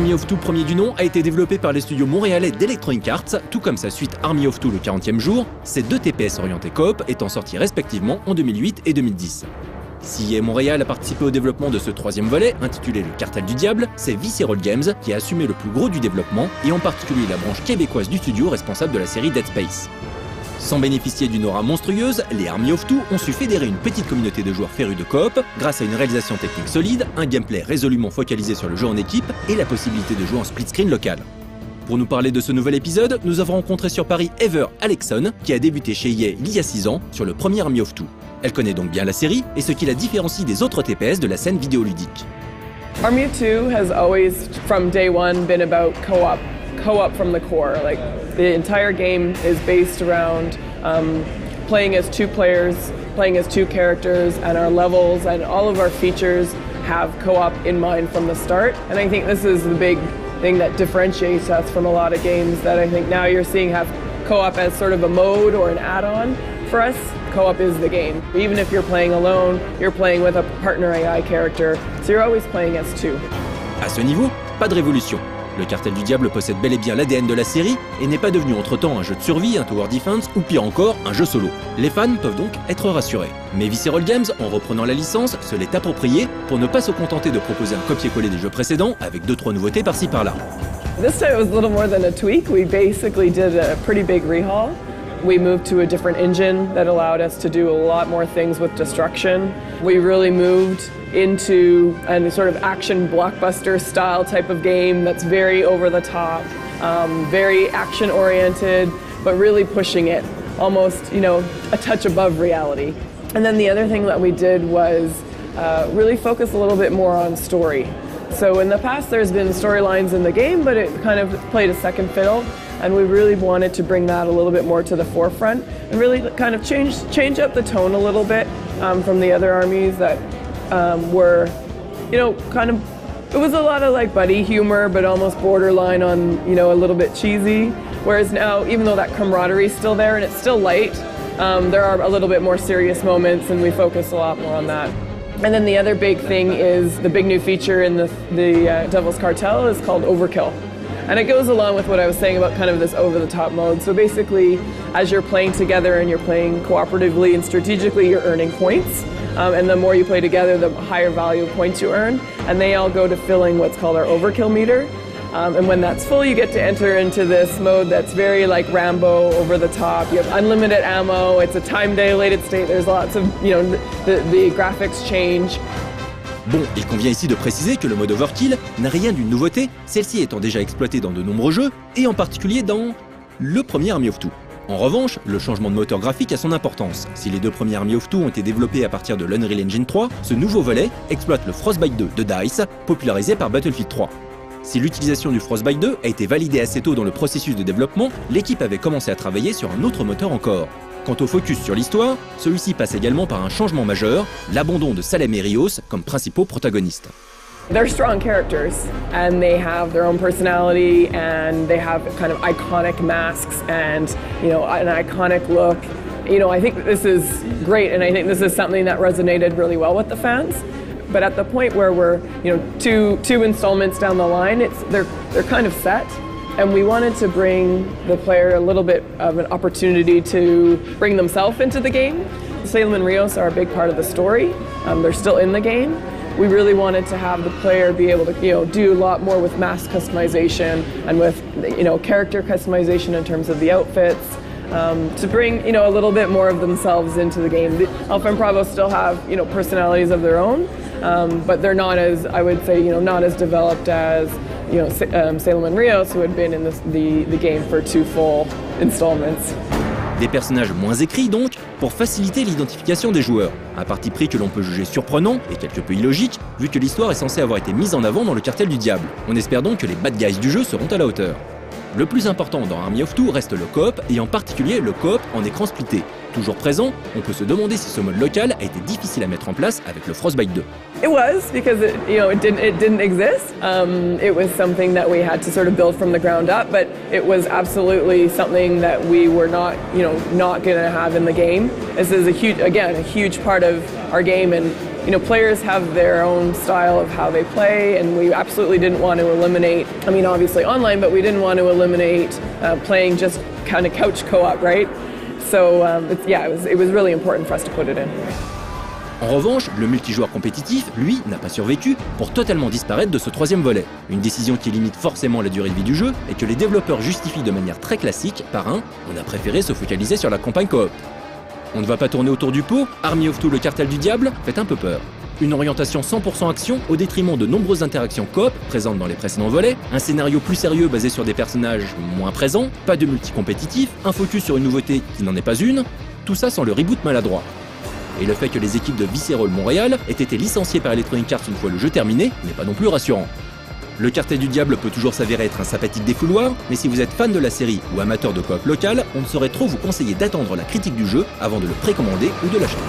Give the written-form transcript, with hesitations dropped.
Army of Two premier du nom a été développé par les studios montréalais d'Electronic Arts, tout comme sa suite Army of Two le 40e jour, ces deux TPS orientés coop étant sortis respectivement en 2008 et 2010. Si EA Montréal a participé au développement de ce troisième volet, intitulé le Cartel du Diable, c'est Visceral Games qui a assumé le plus gros du développement, et en particulier la branche québécoise du studio responsable de la série Dead Space. Sans bénéficier d'une aura monstrueuse, les Army of Two ont su fédérer une petite communauté de joueurs férus de coop grâce à une réalisation technique solide, un gameplay résolument focalisé sur le jeu en équipe et la possibilité de jouer en split screen local. Pour nous parler de ce nouvel épisode, nous avons rencontré sur Paris Heather Alexson, qui a débuté chez EA il y a 6 ans sur le premier Army of Two. Elle connaît donc bien la série et ce qui la différencie des autres TPS de la scène vidéoludique. Army of Two has always, from day one, been about co-op from the core. Like the entire game is based around playing as two players, playing as two characters, and our levels and all of our features have co-op in mind from the start. And I think this is the big thing that differentiates us from a lot of games that I think now you're seeing have co-op as sort of a mode or an add-on. For us, co-op is the game. Even if you're playing alone, you're playing with a partner AI character, so you're always playing as two. À ce niveau, pas de révolution. Le Cartel du Diable possède bel et bien l'ADN de la série et n'est pas devenu entre-temps un jeu de survie, un tower defense ou pire encore, un jeu solo. Les fans peuvent donc être rassurés. Mais Visceral Games, en reprenant la licence, se l'est approprié pour ne pas se contenter de proposer un copier-coller des jeux précédents avec 2-3 nouveautés par-ci par-là. This time it was a little more than a tweak. We basically did a pretty big rehaul. We moved to a different engine that allowed us to do a lot more things with destruction. We really moved into a sort of action blockbuster style type of game that's very over the top, very action oriented, but really pushing it almost, a touch above reality. And then the other thing that we did was really focus a little bit more on story. So in the past there's been storylines in the game, but it kind of played a second fiddle. And we really wanted to bring that a little bit more to the forefront and really kind of change up the tone a little bit from the other armies that were, it was a lot of like buddy humor, but almost borderline on, a little bit cheesy. Whereas now, even though that camaraderie is still there and it's still light, there are a little bit more serious moments and we focus a lot more on that. And then the other big thing is the big new feature in the Devil's Cartel is called Overkill. And it goes along with what I was saying about kind of this over-the-top mode. So basically, as you're playing together and you're playing cooperatively and strategically, you're earning points. And the more you play together, the higher value of points you earn. And they all go to filling what's called our overkill meter. And when that's full, you get to enter into this mode that's very like Rambo, over the top. You have unlimited ammo. It's a time-dilated state. There's lots of, the graphics change. Bon, il convient ici de préciser que le mode Overkill n'a rien d'une nouveauté, celle-ci étant déjà exploitée dans de nombreux jeux, et en particulier dans le premier Army of Two. En revanche, le changement de moteur graphique a son importance. Si les deux premiers Army of Two ont été développés à partir de l'Unreal Engine 3, ce nouveau volet exploite le Frostbite 2 de DICE, popularisé par Battlefield 3. Si l'utilisation du Frostbite 2 a été validée assez tôt dans le processus de développement, l'équipe avait commencé à travailler sur un autre moteur encore. Quant au focus sur l'histoire, celui-ci passe également par un changement majeur, l'abandon de Salem et Rios comme principaux protagonistes. They're strong characters and they have their own personality and they have kind of iconic masks and, an iconic look. I think this is great and I think this is something that resonated really well with the fans. But at the point where we're, two installments down the line, they're kind of set. And we wanted to bring the player a little bit of an opportunity to bring themselves into the game. Salem and Rios are a big part of the story. They're still in the game. We really wanted to have the player be able to, do a lot more with mask customization and with, character customization in terms of the outfits. To bring, a little bit more of themselves into the game. The Alpha and Bravo still have, personalities of their own, but they're not as, I would say, not as developed as, Salem and Rios, who had been in the game for 2 full installments. Des personnages moins écrits donc, pour faciliter l'identification des joueurs. Un parti pris que l'on peut juger surprenant et quelque peu illogique, vu que l'histoire est censée avoir été mise en avant dans le Cartel du Diable. On espère donc que les bad guys du jeu seront à la hauteur. Le plus important dans Army of Two reste le coop, et en particulier le coop en écran splitté. Toujours présent, on peut se demander si ce mode local a été difficile à mettre en place avec le Frostbite 2. It was, because it didn't exist. It was something that we had to sort of build from the ground up, but it was absolutely something that we were not going to have in the game. This is a huge part of our game, and You know, players have their own style of how they play, and we absolutely didn't want to eliminate, I mean, obviously online, but we didn't want to eliminate playing just kind of couch co-op, right? So, it was really important for us to put it in. En revanche, le multijoueur compétitif, lui, n'a pas survécu pour totalement disparaître de ce troisième volet. Une décision qui limite forcément la durée de vie du jeu et que les développeurs justifient de manière très classique par on a préféré se focaliser sur la campagne coop. On ne va pas tourner autour du pot, Army of Two, le Cartel du Diable, fait un peu peur. Une orientation 100% action au détriment de nombreuses interactions coop présentes dans les précédents volets, un scénario plus sérieux basé sur des personnages moins présents, pas de multi-compétitif, un focus sur une nouveauté qui n'en est pas une, tout ça sans le reboot maladroit. Et le fait que les équipes de Visceral Montréal aient été licenciées par Electronic Arts une fois le jeu terminé n'est pas non plus rassurant. Le Cartel du Diable peut toujours s'avérer être un sympathique défouloir, mais si vous êtes fan de la série ou amateur de coop local, on ne saurait trop vous conseiller d'attendre la critique du jeu avant de le précommander ou de l'acheter.